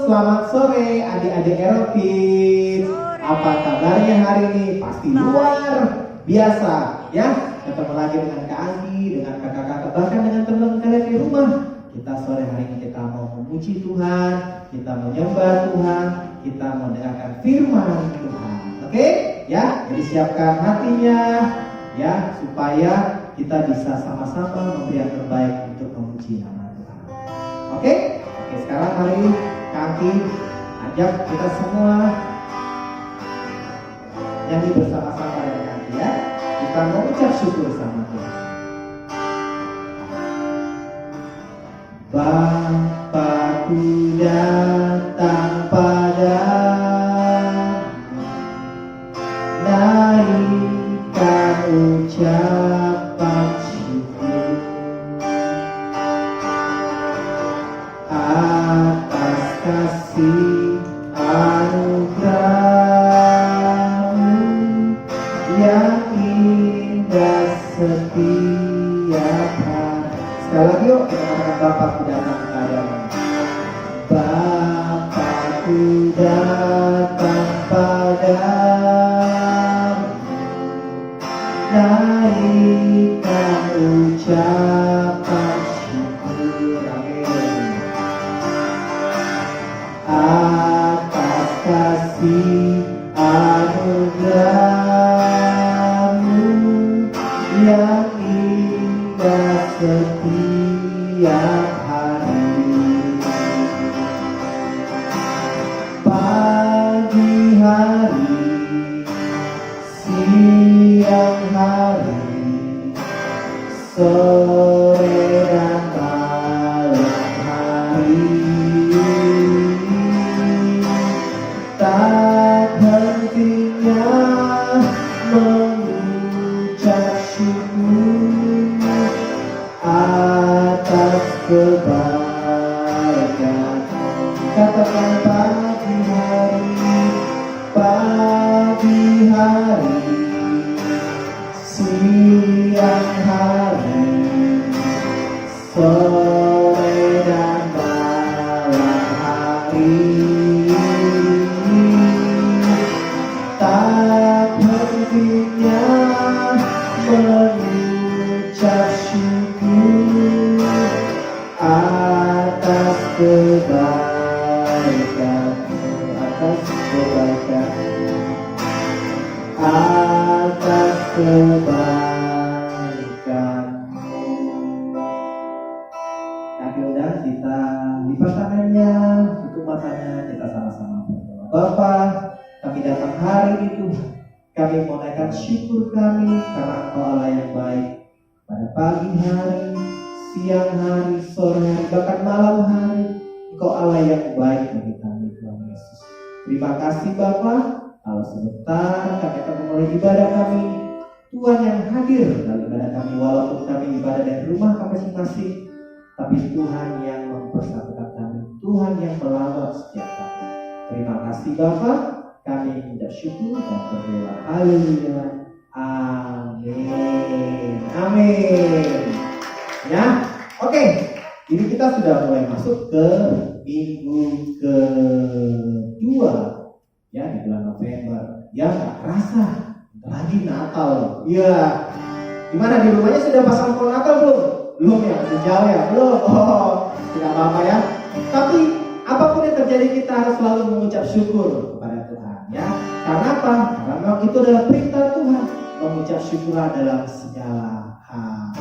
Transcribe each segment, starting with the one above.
selamat sore adik-adik Erokin. Apa kabarnya hari ini? Pasti luar biasa ya. Ketemu lagi dengan Kak Anggi, dengan kakak-kakak, bahkan dengan teman-teman kalian di rumah. Kita sore hari ini kita mau memuji Tuhan, kita mau menyembah Tuhan, kita mau mendengarkan firman Tuhan. Oke? Ya, jadi siapkan hatinya ya supaya kita bisa sama-sama memberi yang terbaik untuk memuji nama Tuhan. Oke? Oke, sekarang mari kaki ajak kita semua nyanyi bersama-sama dengan kaki ya. Kita mengucap syukur sama Tuhan. Bapakku datang padamu, naikkan ucapan syukur atas kasih anugerah-Mu yang indah setiap hari. Sekali lagi yuk kita katakan Bapakku datang padamu. Bapakku datang padamu, naikkan ucapan syukur. Amin. Atas kasih anugerah-Mu yang indah setiap hari. Pagi hari, siang hari, sore dan malam hari, tak hentinya mengucap syukur atas kebaikan. Katakan pagi hari, siang hari, sore dan malam hari, tak hentinya mengucap syukur atas kebaikan, atas kebaikan, atas kebaikan-Mu. Kaki udah kita lipat tangannya, tutup matanya, kita sama-sama berdoa. Bapa, kami datang hari ini Tuhan, kami mau naikkan syukur kami karena Engkau Allah yang baik. Pada pagi hari, siang hari, sore hari, bahkan malam hari, Engkau Allah yang baik bagi kami Tuhan Yesus. Terima kasih Bapa. Kalau sebentar kami akan memulai ibadah kami, Tuhan yang hadir dalam ibadah kami, walaupun kami ibadah dari rumah kami masing-masing, tapi Tuhan yang mempersatukan kami, Tuhan yang melawat setiap kami. Terima kasih Bapa, kami mengucap syukur dan berdoa. Haleluya. Amin. Amin. Ya, oke. Ini kita sudah mulai masuk ke minggu kedua. Ya, di bulan November. Ya, nggak kerasa lagi Natal. Ya, gimana di rumahnya sudah pasang pohon Natal belum? Belum ya, masih jauh ya, belum. Oh, tidak apa-apa ya. Tapi apapun yang terjadi kita harus selalu mengucap syukur kepada Tuhan. Ya, karena apa? Karena memang itu adalah perintah Tuhan. Mengucap syukur dalam segala hal.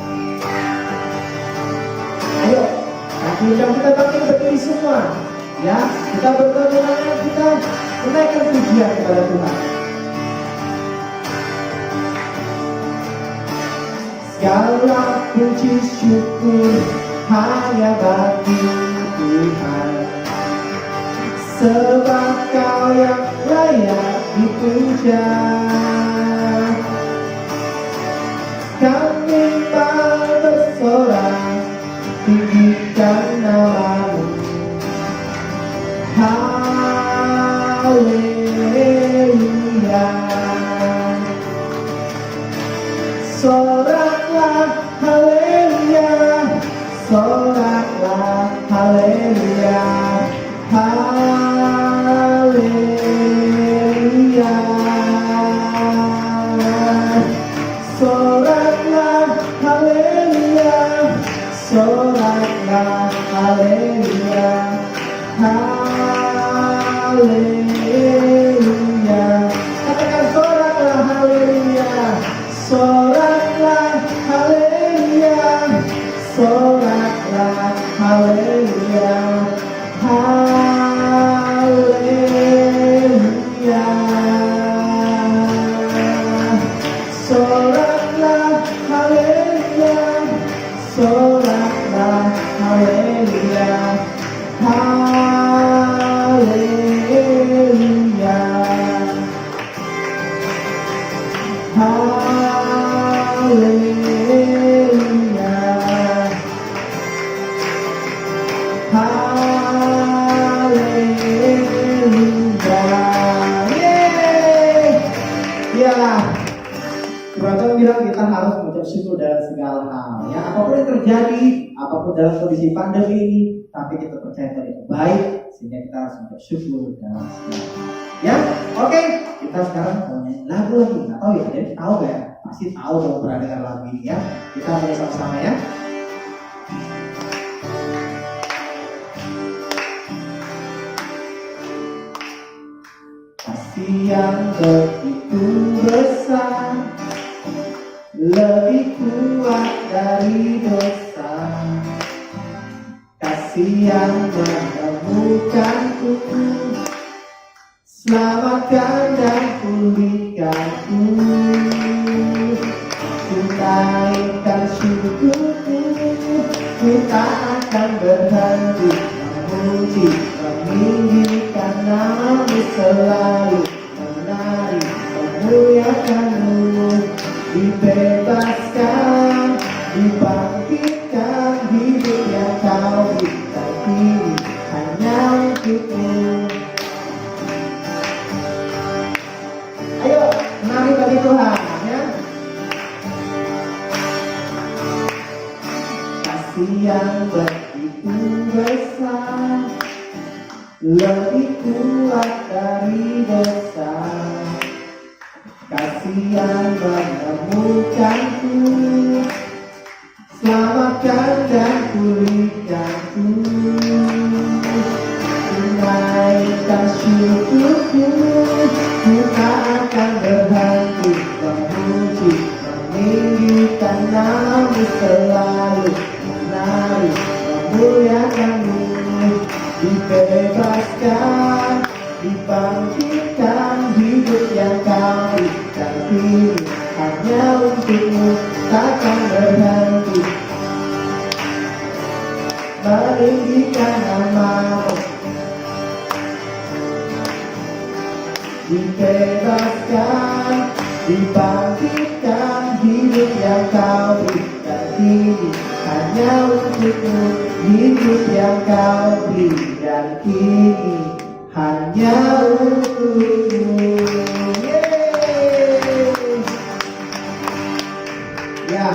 Ayo, kaki ujung kita bangkit berdiri semua. Ya, kita berdoa dengan kita menaikkan pujian kepada Tuhan. Segala puji syukur hanya bagi Tuhan, sebab Kau yang layak dipuja. Kami mau bersorak, tinggikan nama-Mu. Haleluya. Soraklah haleluya, soraklah haleluya, haleluya. haleluya. Katakan soraklah haleluya, soraklah haleluya, soraklah haleluya, haleluya. Soraklah haleluya, soraklah haleluya, haleluya, haleluya, haleluya. Yeay. Iyalah, Tuhan bilang kita harus mengucap syukur dalam segala hal. Ya, apapun yang terjadi, apapun dalam kondisi pandemi ini, tapi kita percaya Tuhan itu baik, sehingga kita harus mengucap syukur dalam segala hal. Ya, oke. Kita sekarang mau nyanyi lagu lagi. Nggak tahu ya, jadi tahu gak ya? Pasti tahu kalau pernah dengar lagu ini ya. Kita mulai sama-sama ya. Kasih yang begitu besar, lebih kuat dari dosa. Kasih yang menemukanku, selamatkan dan pulihkanku. Ku naikkan syukurku, ku tak akan berhenti memuji, meninggikan nama-Mu selalu, menari, memuliakan-Mu. Dibebaskan, dibangkitkan, hidup yang Kau berikan kini hanya untuk-Mu. Ayo, menari bagi Tuhan ya. Kasih yang begitu besar, lebih kuat dari dosa. Kasih yang menemukanku, selamatkan dan pulihkanku. Ku naikkan syukurku, ku tak akan berhenti memuji, meninggikan nama-Mu selalu, menari, memuliakan-Mu. Dibebaskan, dibangkitkan, hidup yang Kau berikan kini hanya untuk-Mu, takkan berhenti meninggikan nama-Mu. Dibebaskan, dibangkitkan, hidup yang Kau berikan kini hanya untuk-Mu, hidup yang Kau berikan kini hanya untuk-Mu. Ya,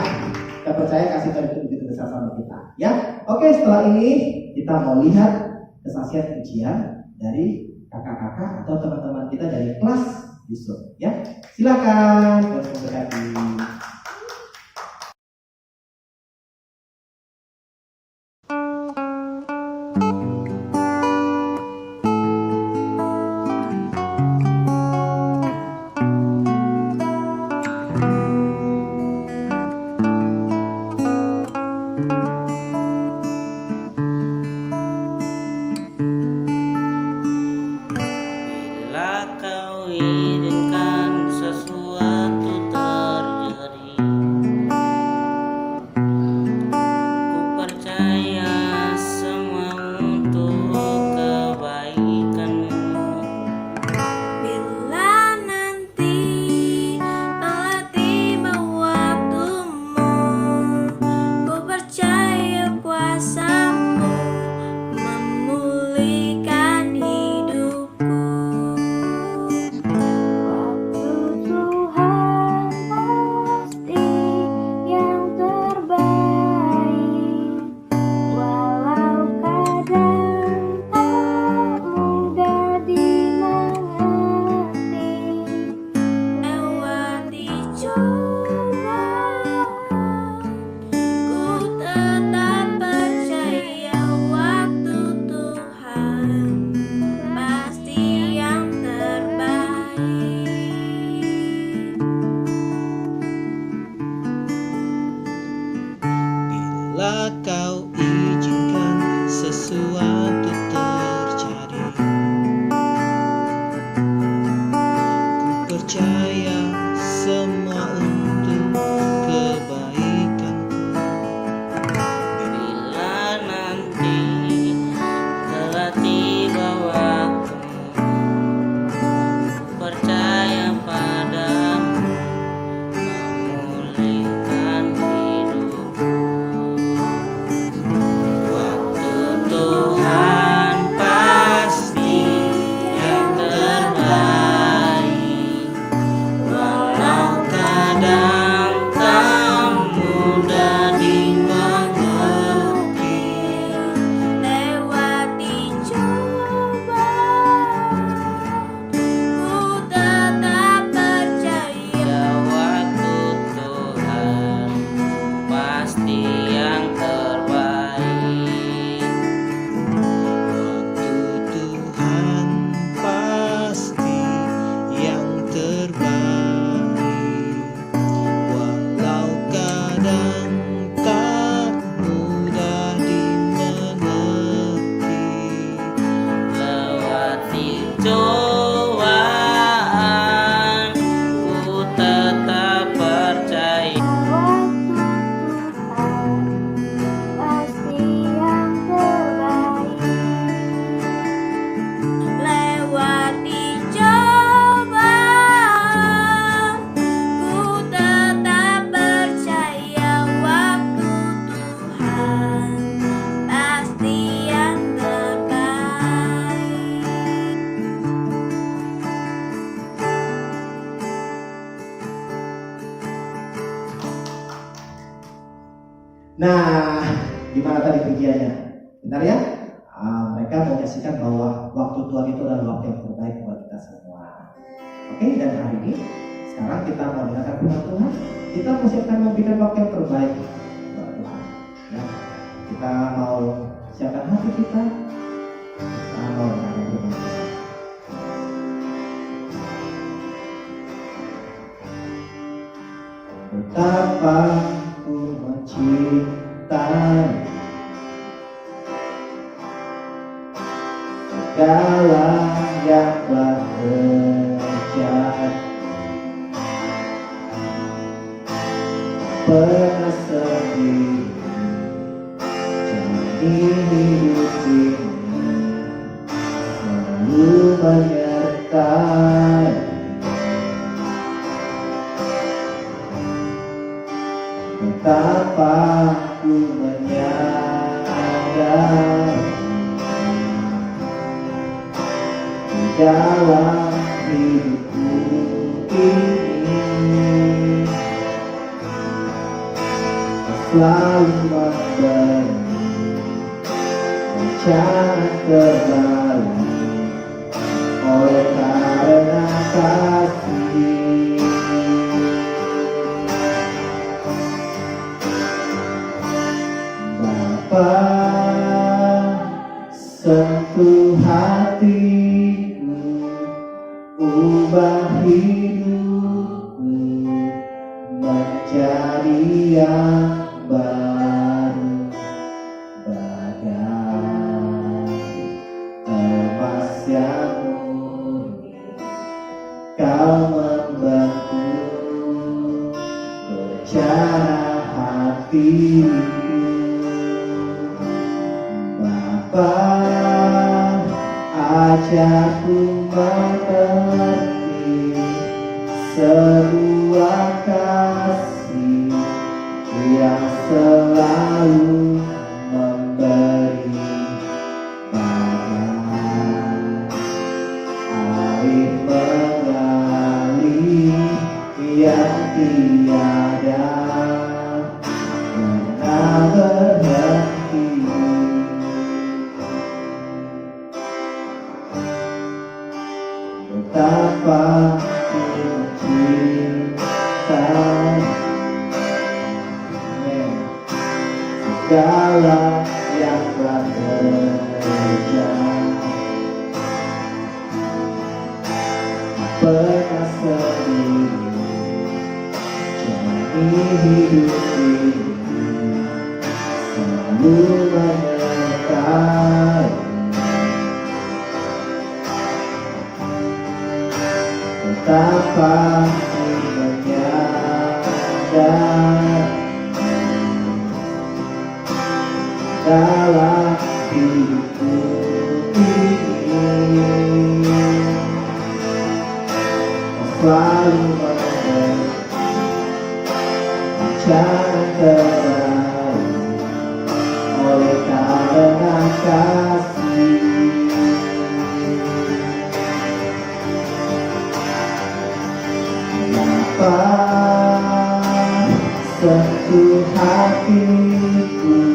kita percaya kasih Tuhan itu begitu besar sama kita. Ya, oke, setelah ini kita mau lihat kesaksian pujian dari kakak-kakak atau teman-teman kita dari kelas Yusuf. Ya, silakan. Terus memberkati. cobaan, ku tetap percaya. Pasti yang terbaik. Lewati cobaan, ku tetap percaya waktu Tuhan pasti yang terbaik. Nah, gimana tadi pujiannya? Benar ya? Mereka menyaksikan bahwa waktu Tuhan itu adalah waktu yang terbaik buat kita semua. Oke, dan hari ini sekarang kita mau dengarkan firman Tuhan. Kita masih akan memberikan waktu yang terbaik buat Tuhan. Ya, kita mau siapkan hati kita. Kita mau dengarkan firman Tuhan. Betapa ku mencintai segala yang telah terjadi, pernah sendiri jalani hidup ini, selalu menyertai. Betapa ku menyadari di dalam hidupku ini selalu memberi rencana terbaik oleh karena kasih. Bapa, sentuh hatiku, ubah hidupku menjadi yang baru, bagai emas yang murni. Kau membentuk rencana hatiku. Bapa, ajarku mengerti sebuah kasih yang selalu memberi bagai air mengalir yang tiada pernah berhenti. Betapa ku mencintai segala yang telah terjadi, pernah sendiri jalani hidup ini, selalu menyertai. Betapa ku menyadari dalam hidupku ini selalu memberi rencana terbaik oleh karena kasih. Sentuh hatiku,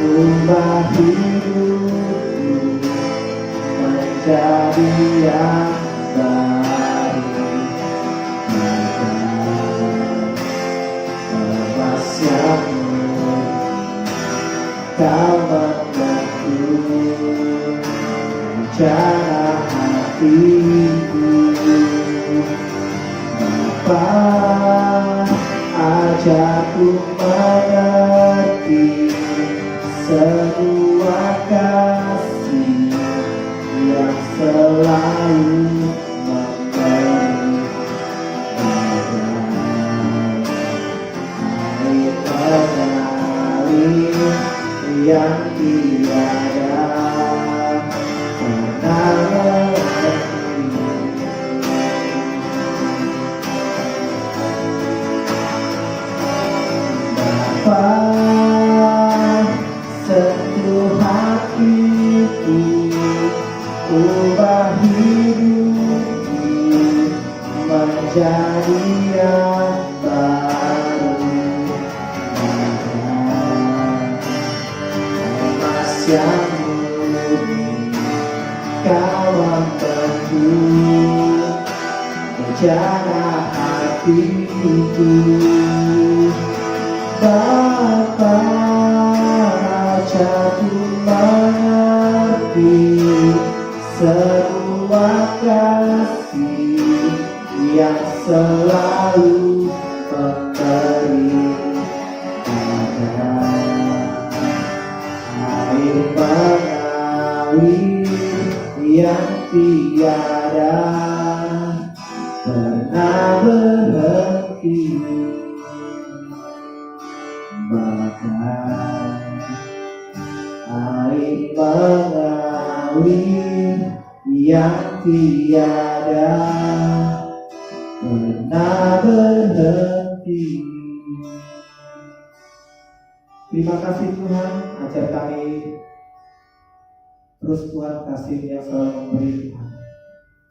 ubah hidupku menjadi yang baru, emas yang murni. Kau membentuk rencana hatiku. Bapa, ajarku mengerti sebuah kasih yang selalu selalu memberi air mengalir yang tiada pernah berhenti. Bapa, sentuh hatiku, ubah hidupku menjadi yang baru. Emas yang murni, kawan teguh, menjaga hatiku. Bapa, ajarku mengerti sebuah kasih yang selalu memberi pada air mengalir yang tiada pernah berhenti. Bahkan air mengalir yang tiada pernah berhenti. Terima kasih Tuhan, ajar kami terus Tuhan kasih yang selalu memberi Tuhan,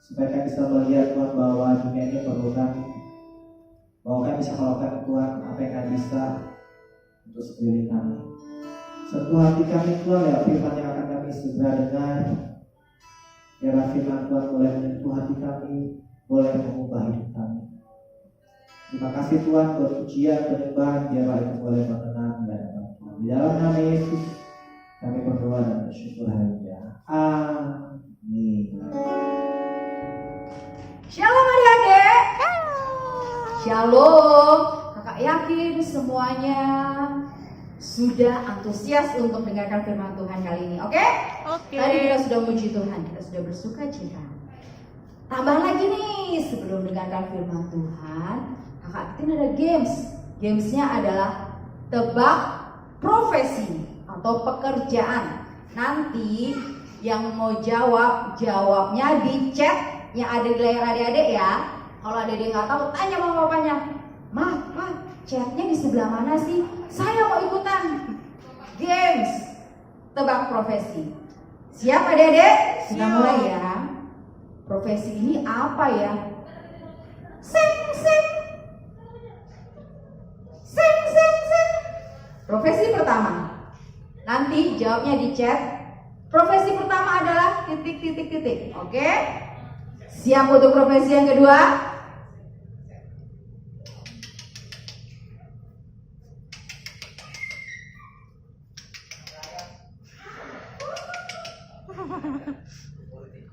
supaya kami bisa melihat Tuhan bahwa dunia ini perlu kami, bahwa kami bisa melakukan Tuhan apa yang kami bisa untuk sekeliling kami. Sentuh hati kami Tuhan ya, firman yang akan kami segera dengar. Biarlah firman Tuhan boleh menyentuh hati kami, boleh mengubah hidup kami. Terima kasih Tuhan buat pujian, penyembahan, biarlah itu boleh mengenang di hadapan Tuhan. Di dalam nama Yesus kami berdoa dan bersyukur. Haleluya. Amin. Shalom adik-adik. Shalom. Kakak yakin semuanya sudah antusias untuk mendengarkan firman Tuhan kali ini. Oke? Tadi kita sudah memuji Tuhan, kita sudah bersuka cita. Tambah lagi nih, sebelum mendengarkan firman Tuhan, kakak Titin ada games. Gamesnya adalah tebak profesi atau pekerjaan. Nanti yang mau jawab, jawabnya di chat yang ada di layar adik-adik ya. Kalau adik-adik nggak tahu, tanya sama bapaknya. Ma, chatnya di sebelah mana sih? Saya mau ikutan games tebak profesi. Siap adik-adik? Sudah mulai ya. Profesi ini apa ya? Sing. Profesi pertama. Nanti jawabnya di chat. Profesi pertama adalah titik. Oke? Siap untuk profesi yang kedua?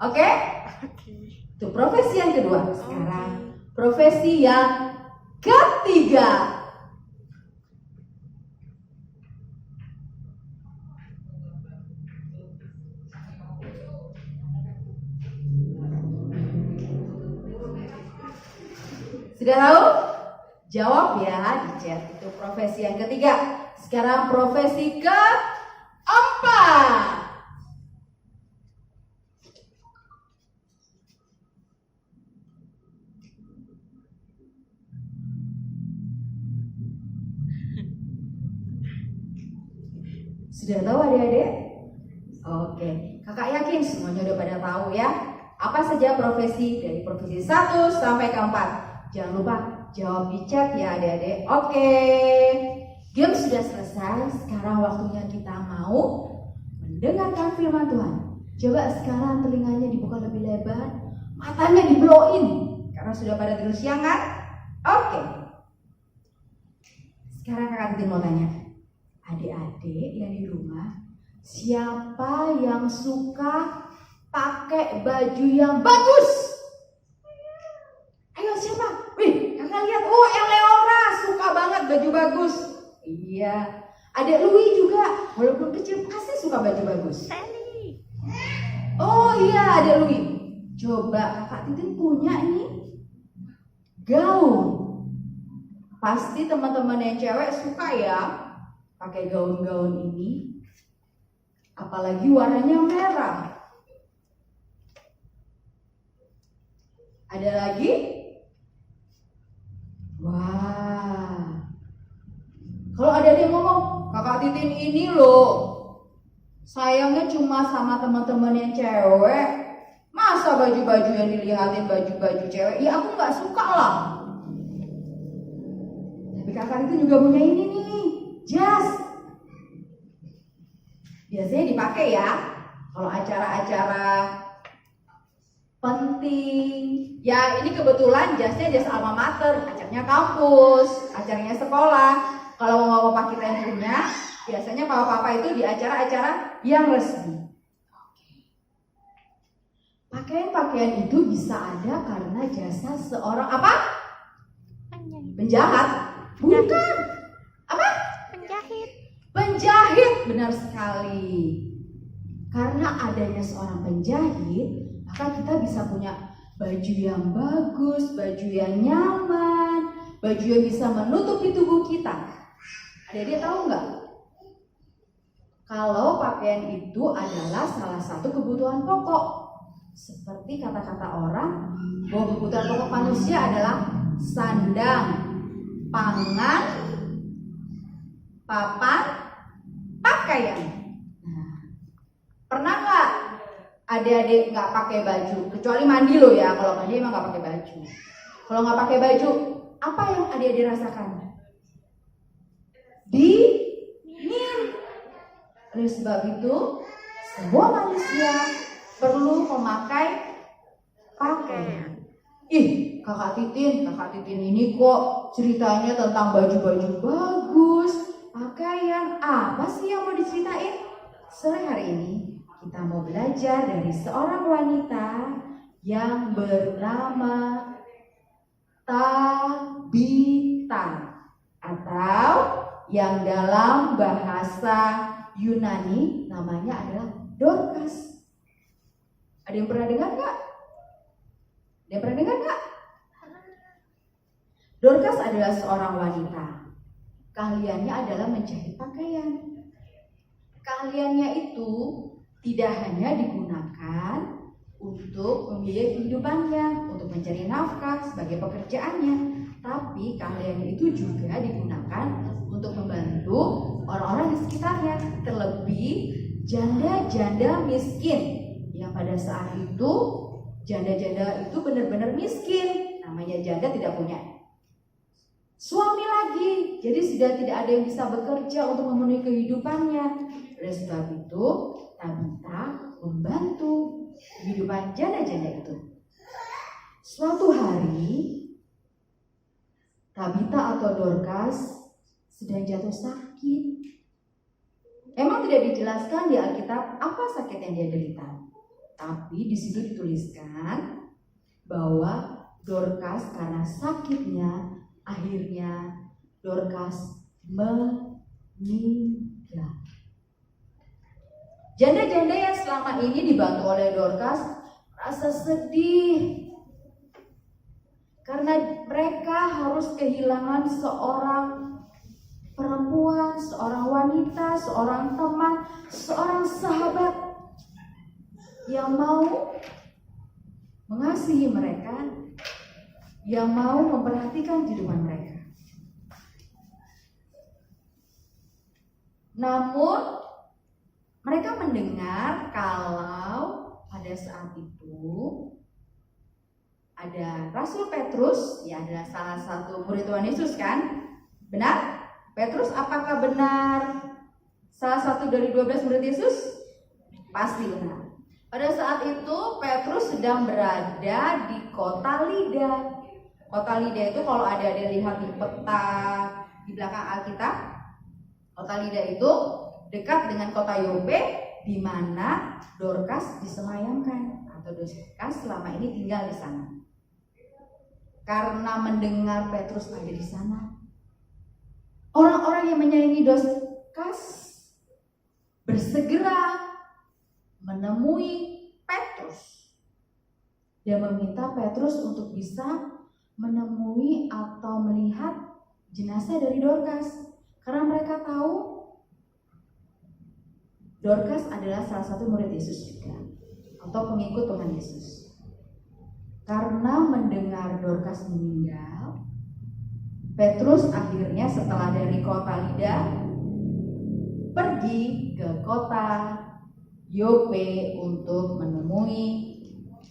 Oke? Itu profesi yang kedua. Sekarang profesi yang ketiga. Sudah tahu? Jawab ya di chat. Itu profesi yang ketiga. Sekarang profesi keempat. Sudah tahu adik-adik? Oke, kakak yakin semuanya udah pada tahu ya. Apa saja profesi dari profesi 1 sampai ke 4. Jangan lupa jawab di chat ya adik-adik. Oke, game sudah selesai. Sekarang waktunya kita mau mendengarkan firman Tuhan. Coba sekarang telinganya dibuka lebih lebar, matanya di blow in karena sudah pada tidur siang kan? Oke. Sekarang kakak Titin mau tanya, adik-adik yang di rumah, siapa yang suka pakai baju yang bagus? Ayo siapa? Wih, kakak lihat, yang Leora suka banget baju bagus. Iya, adik Louis juga, walaupun kecil pasti suka baju bagus. Oh iya, adik Louis. Coba Kakak Titin punya ini gaun. Pasti teman-teman yang cewek suka ya pakai gaun-gaun ini. Apalagi warnanya merah. Ada lagi? Wah. Kalau ada yang ngomong, Kakak Titin ini loh, sayangnya cuma sama teman-teman yang cewek. Masa baju-baju yang dilihatin baju-baju cewek? Ya aku nggak suka lah. Tapi Kakak Titin juga punya ini nih, jas. Biasanya dipakai ya kalau acara-acara penting. Ya ini kebetulan jasnya jas alma mater, acaranya kampus, acaranya sekolah. Kalau bapak-bapak kita yang punya, biasanya papa-papa itu di acara-acara yang resmi. Pakaian-pakaian itu bisa ada karena jasa seorang apa? Penjahat? Bukan. Apa? Penjahit, benar sekali. Karena adanya seorang penjahit, maka kita bisa punya baju yang bagus, baju yang nyaman, baju yang bisa menutupi tubuh kita. Ada tahu nggak? Kalau pakaian itu adalah salah satu kebutuhan pokok. Seperti kata-kata orang, bahwa kebutuhan pokok manusia adalah sandang, pangan, papan, pakaian. Nah, pernah nggak adik-adik nggak pakai baju? Kecuali mandi loh ya. Kalau mandi emang nggak pakai baju. Kalau nggak pakai baju, apa yang adik-adik rasakan? Dingin. Oleh sebab itu, semua manusia perlu memakai pakaian. Ih, Kakak Titin ini kok ceritanya tentang baju-baju bagus, pakaian. Apa sih yang mau diceritain? Sore hari ini kita mau belajar dari seorang wanita yang bernama Tabita, atau yang dalam bahasa Yunani namanya adalah Dorcas. Ada yang pernah dengar nggak? Dorcas adalah seorang wanita. Keahliannya adalah menjahit pakaian. Keahliannya itu tidak hanya digunakan untuk membiayai kehidupannya, untuk mencari nafkah sebagai pekerjaannya, tapi keahliannya itu juga digunakan untuk membantu orang-orang di sekitarnya, terlebih janda-janda miskin yang pada saat itu janda-janda itu benar-benar miskin. Namanya janda tidak punya suami lagi, jadi sudah tidak ada yang bisa bekerja untuk memenuhi kehidupannya. Oleh sebab itu, Tabita membantu kehidupan janda-janda itu. Suatu hari, Tabita atau Dorcas sedang jatuh sakit. Emang tidak dijelaskan di Alkitab apa sakit yang dia derita. Tapi di situ dituliskan bahwa Dorcas karena sakitnya akhirnya Dorcas meninggal. Janda-janda yang selama ini dibantu oleh Dorcas rasa sedih karena mereka harus kehilangan seorang perempuan, seorang wanita, seorang teman, seorang sahabat yang mau mengasihi mereka, yang mau memperhatikan kehidupan mereka. Namun mereka mendengar kalau pada saat itu ada Rasul Petrus, ya adalah salah satu murid Tuhan Yesus kan? Benar? Petrus apakah benar salah satu dari 12 murid Yesus? Pasti benar. Pada saat itu Petrus sedang berada di kota Lida. Kota Lida itu kalau ada lihat di peta di belakang Alkitab, kota Lida itu dekat dengan kota Yope, di mana Dorcas disemayamkan atau Dorcas selama ini tinggal di sana. Karena mendengar Petrus ada di sana, orang-orang yang menyayangi Dorcas bersegera menemui Petrus. dan meminta Petrus untuk bisa menemui atau melihat jenazah dari Dorcas. Karena mereka tahu Dorcas adalah salah satu murid Yesus juga, atau pengikut Tuhan Yesus. Karena mendengar Dorcas meninggal, Petrus akhirnya setelah dari kota Lida pergi ke kota Yope untuk menemui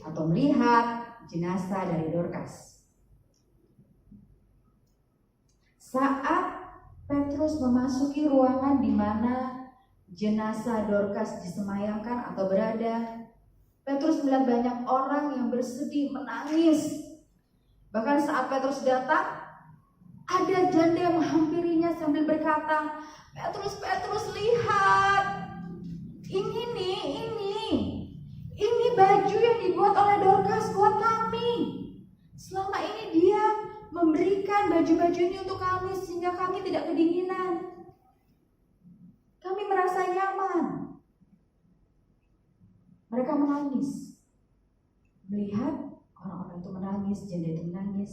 atau melihat jenazah dari Dorcas. Saat Petrus memasuki ruangan di mana jenazah Dorcas disemayamkan atau berada, Petrus melihat banyak orang yang bersedih, menangis. Bahkan saat Petrus datang, ada janda yang menghampirinya sambil berkata, Petrus, Petrus, lihat, ini baju yang dibuat oleh Dorcas buat kami. Selama ini dia memberikan baju-baju ini untuk kami sehingga kami tidak kedinginan. Kami merasa nyaman. Mereka menangis. Melihat orang-orang itu menangis, janda itu menangis.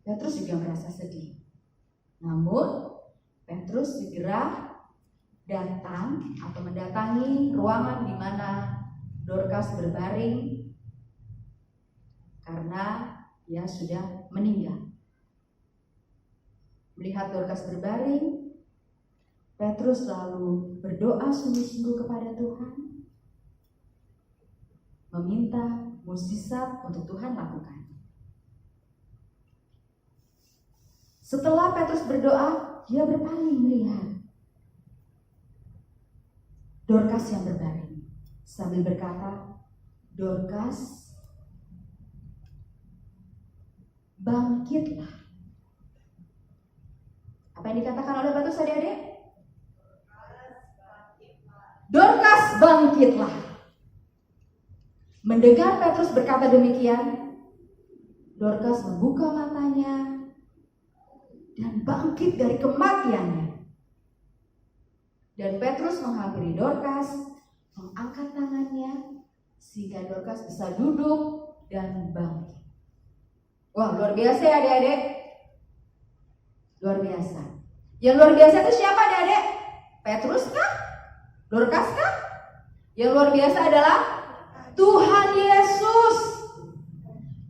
Petrus juga merasa sedih. Namun Petrus segera datang atau mendatangi ruangan di mana Dorcas berbaring karena dia sudah meninggal. Melihat Dorcas berbaring, Petrus lalu berdoa sungguh-sungguh kepada Tuhan, meminta mukjizat untuk Tuhan lakukan. Setelah Petrus berdoa, dia berpaling melihat Dorcas yang berbaring sambil berkata, Dorcas, bangkitlah. Apa yang dikatakan oleh Petrus adik-adik? Dorcas, bangkitlah. Mendengar Petrus berkata demikian, Dorcas membuka matanya dan bangkit dari kematiannya. Dan Petrus menghampiri Dorcas, mengangkat tangannya sehingga Dorcas bisa duduk dan bangkit. Wah, luar biasa ya adik-adik. Luar biasa. Yang luar biasa itu siapa adik-adik? Petrus kah? Dorcas kah? Yang luar biasa adalah Tuhan Yesus.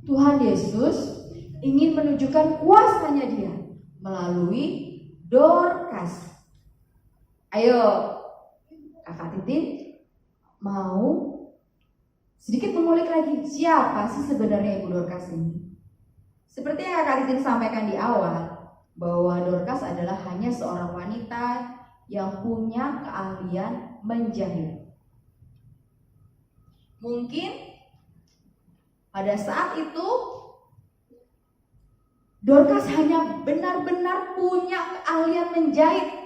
Tuhan Yesus ingin menunjukkan kuasanya dia melalui Dorcas. Ayo, Kakak Titin mau sedikit mengulik lagi, siapa sih sebenarnya Ibu Dorcas ini? Seperti yang Kakak Titin sampaikan di awal, bahwa Dorcas adalah hanya seorang wanita yang punya keahlian menjahit. Mungkin pada saat itu Dorcas hanya benar-benar punya keahlian menjahit.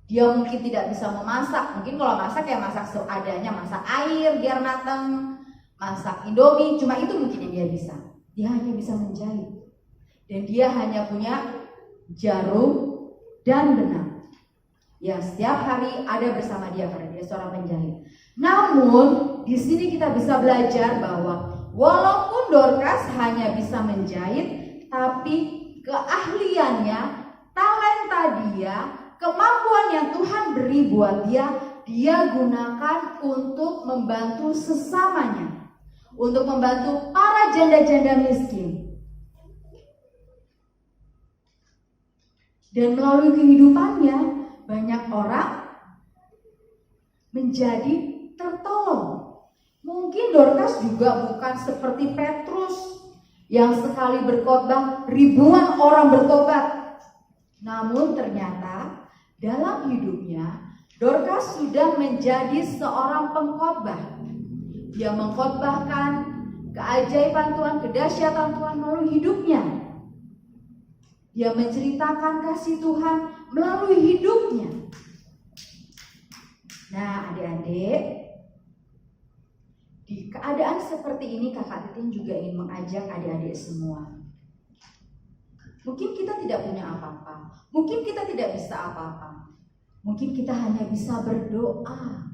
Dia mungkin tidak bisa memasak. Mungkin kalau masak ya masak seadanya, masak air biar matang, masak Indomie, cuma itu mungkin yang dia bisa. Dia hanya bisa menjahit. Dan dia hanya punya jarum dan benang. Ya, setiap hari ada bersama dia karena dia seorang penjahit. Namun, di sini kita bisa belajar bahwa walaupun Dorcas hanya bisa menjahit, tapi keahliannya, talenta dia, kemampuan yang Tuhan beri buat dia gunakan untuk membantu sesamanya, untuk membantu para janda-janda miskin. Dan melalui kehidupannya, banyak orang menjadi tertolong. Mungkin Dorcas juga bukan seperti Petrus yang sekali berkhotbah ribuan orang bertobat. Namun ternyata dalam hidupnya Dorcas sudah menjadi seorang pengkhotbah. Dia mengkhotbahkan keajaiban Tuhan, kedahsyatan Tuhan melalui hidupnya. Dia menceritakan kasih Tuhan melalui hidupnya. Nah, adik-adik, di keadaan seperti ini Kakak Titin juga ingin mengajak adik-adik semua. Mungkin kita tidak punya apa-apa, mungkin kita tidak bisa apa-apa, mungkin kita hanya bisa berdoa.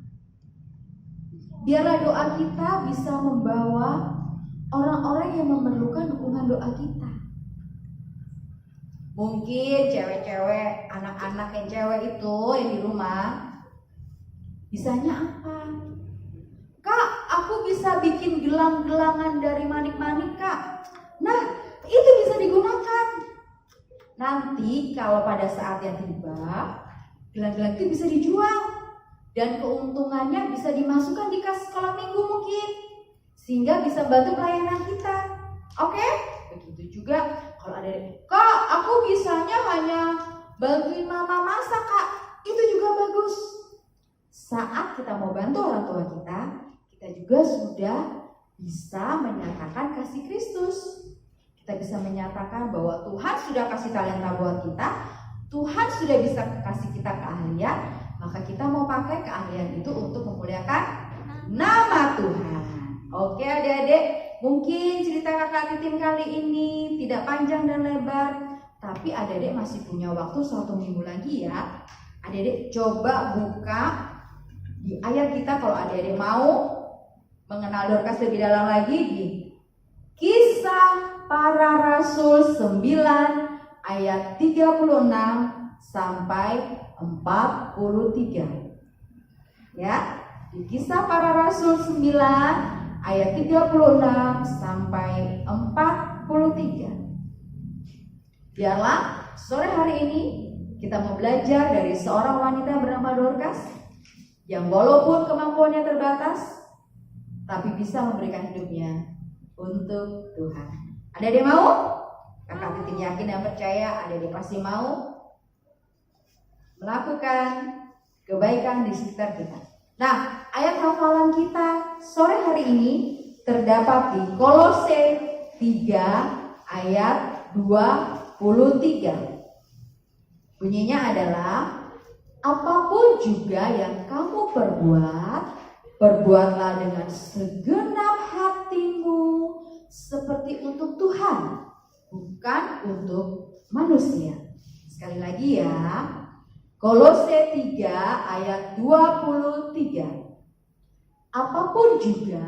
Biarlah doa kita bisa membawa orang-orang yang memerlukan dukungan doa kita. Mungkin cewek-cewek, anak-anak yang cewek itu yang di rumah, bisanya apa? Kak, aku bisa bikin gelang-gelangan dari manik-manik, Kak. Nah, itu bisa digunakan. Nanti kalau pada saat yang tiba, gelang-gelang itu bisa dijual. Dan keuntungannya bisa dimasukkan di kas sekolah minggu mungkin. Sehingga bisa bantu pelayanan kita. Oke? Begitu juga kalau ada, Kak, aku bisanya hanya bantuin mama masak, Kak. Itu juga bagus. Saat kita mau bantu orang tua kita juga sudah bisa menyatakan kasih Kristus. Kita bisa menyatakan bahwa Tuhan sudah kasih talenta buat kita, Tuhan sudah bisa kasih kita keahlian, maka kita mau pakai keahlian itu untuk memuliakan nama Tuhan. Oke adik-adik, mungkin cerita kakak Titin kali ini tidak panjang dan lebar, tapi adik-adik masih punya waktu 1 minggu lagi ya. Adik-adik coba buka di ayat kita kalau adik-adik mau mengenal Dorcas lebih dalam lagi di Kisah Para Rasul 9 ayat 36 sampai 43. Ya, di Kisah Para Rasul 9 ayat 36 sampai 43. Biarlah sore hari ini kita mau belajar dari seorang wanita bernama Dorcas yang walaupun kemampuannya terbatas tapi bisa memberikan hidupnya untuk Tuhan. Ada yang mau? Kakak Titin yakin dan percaya ada yang pasti mau melakukan kebaikan di sekitar kita. Nah, ayat hafalan kita sore hari ini terdapat di Kolose 3 ayat 23. Bunyinya adalah, apapun juga yang kamu perbuat, perbuatlah dengan segenap hatimu seperti untuk Tuhan, bukan untuk manusia. Sekali lagi ya, Kolose 3 ayat 23. Apapun juga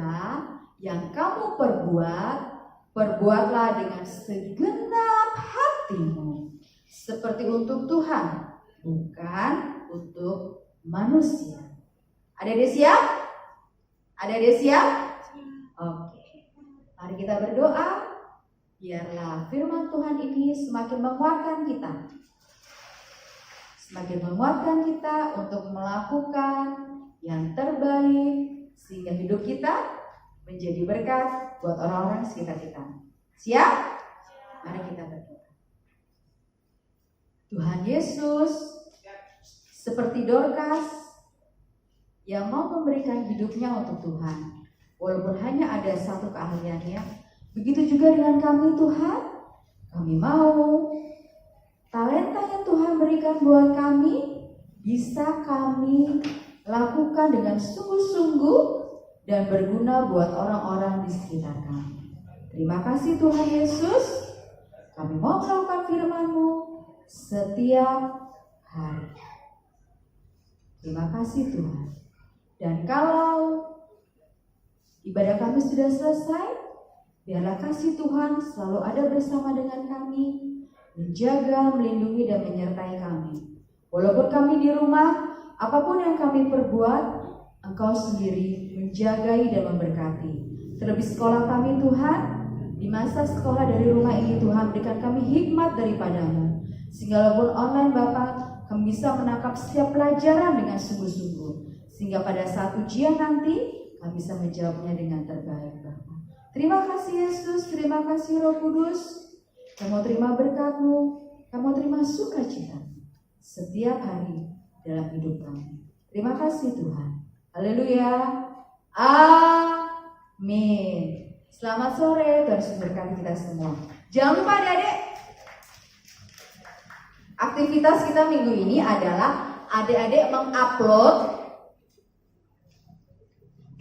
yang kamu perbuat, perbuatlah dengan segenap hatimu seperti untuk Tuhan, bukan untuk manusia. Ada yang siap? Ada yang siap? Oke. Mari kita berdoa. Biarlah firman Tuhan ini semakin menguatkan kita. Semakin menguatkan kita untuk melakukan yang terbaik sehingga hidup kita menjadi berkat buat orang-orang sekitar kita. Siap? Mari kita berdoa. Tuhan Yesus, seperti Dorcas yang mau memberikan hidupnya untuk Tuhan, walaupun hanya ada satu keahliannya, begitu juga dengan kami Tuhan. Kami mau talenta yang Tuhan berikan buat kami bisa kami lakukan dengan sungguh-sungguh dan berguna buat orang-orang di sekitar kami. Terima kasih Tuhan Yesus. Kami mau melakukan firman-Mu setiap hari. Terima kasih Tuhan. Dan kalau ibadah kami sudah selesai, biarlah kasih Tuhan selalu ada bersama dengan kami, menjaga, melindungi, dan menyertai kami. Walaupun kami di rumah, apapun yang kami perbuat, Engkau sendiri menjagai dan memberkati. Terlebih sekolah kami Tuhan, di masa sekolah dari rumah ini Tuhan, berikan kami hikmat daripada-Mu. Sehingga walaupun online Bapak, kami bisa menangkap setiap pelajaran dengan sungguh-sungguh. Sehingga pada saat ujian nanti, kami bisa menjawabnya dengan terbaik Bapak. Terima kasih Yesus, terima kasih Roh Kudus. Kamu terima berkat-Mu, kamu terima sukacita setiap hari dalam hidup kami. Terima kasih Tuhan. Haleluya. Amin. Selamat sore, Tuhan Yesus berkati kita semua. Jangan lupa adik-adik, aktivitas kita minggu ini adalah adik-adik mengupload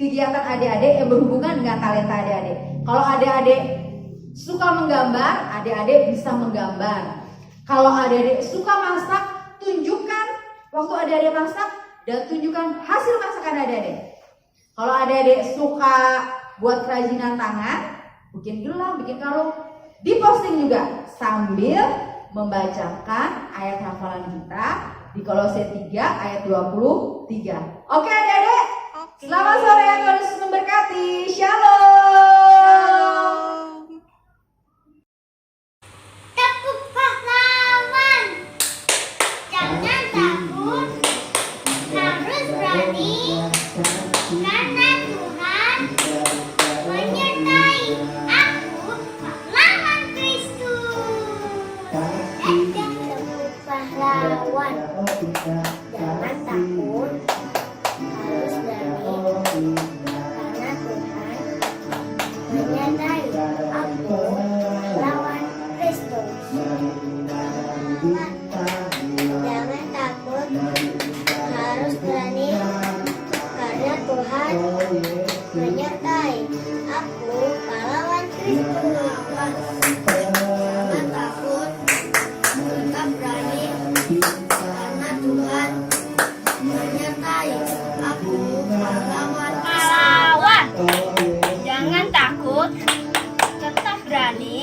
kegiatan adik-adik yang berhubungan dengan talenta adik-adik. Kalau adik-adik suka menggambar, adik-adik bisa menggambar. Kalau adik-adik suka masak, tunjukkan waktu adik-adik masak dan tunjukkan hasil masakan adik-adik. Kalau adik-adik suka buat kerajinan tangan, bikin gelang, bikin kalung, diposting juga sambil membacakan ayat hafalan kita di Kolose 3 ayat 23. Oke adik-adik? Selamat sore, Tuhan Yesus memberkati. Shalom. Tepuk pahlawan. Jangan takut, harus berani, karena Tuhan menyertai aku, pahlawan Kristus. Tepuk pahlawan. Jangan takut, harus berani, karena Tuhan menyertai aku, pahlawan Kristus. Jangan takut, harus berani, karena Tuhan menyertai aku, pahlawan Kristus. Jangan takut, tetap berani, karena Tuhan menyertai aku, pahlawan. Jangan takut, tetap berani,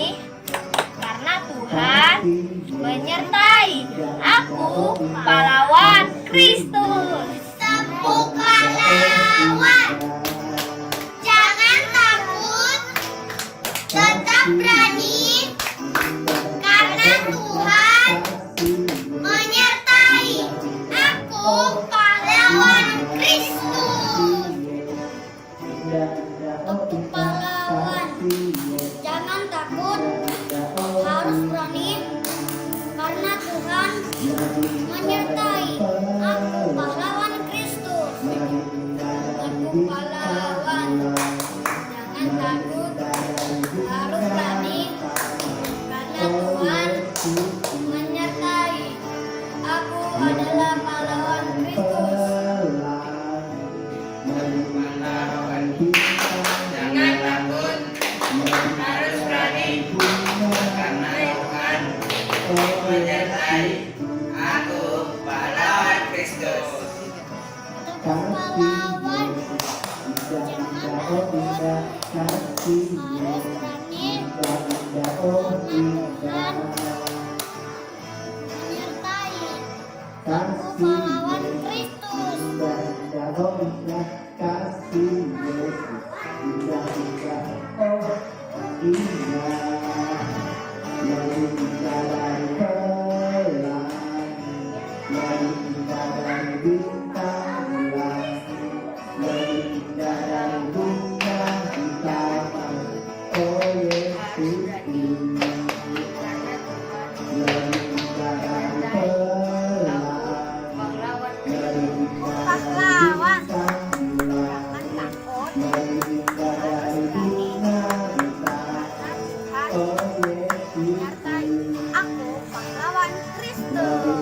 karena Tuhan menyertai aku, pahlawan Kristus. Tepuk pahlawan. Jangan takut, tetap berani, karena Tuhan menyertai aku, pahlawan Kristus. Tepuk pahlawan. Jangan takut, harus berani, karena Tuhan menyertai aku, pahlawan Kristus. Tepuk pahlawan. Jangan takut, harus berani, karena Tuhan menyertai aku, adalah pahlawan Kristus. Jangan takut, harus berani, karena Tuhan menyertai aku, pahlawan Kristus. Tepuk pahlawan. Jangan takut, harus berani, karena Tuhan menyertai aku, pahlawan Kristus. Pahlawan. Jangan takut, harus berani, karena Tuhan menyertai aku, pahlawan Kristus.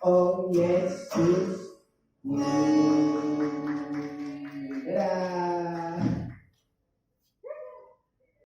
Oh, yes,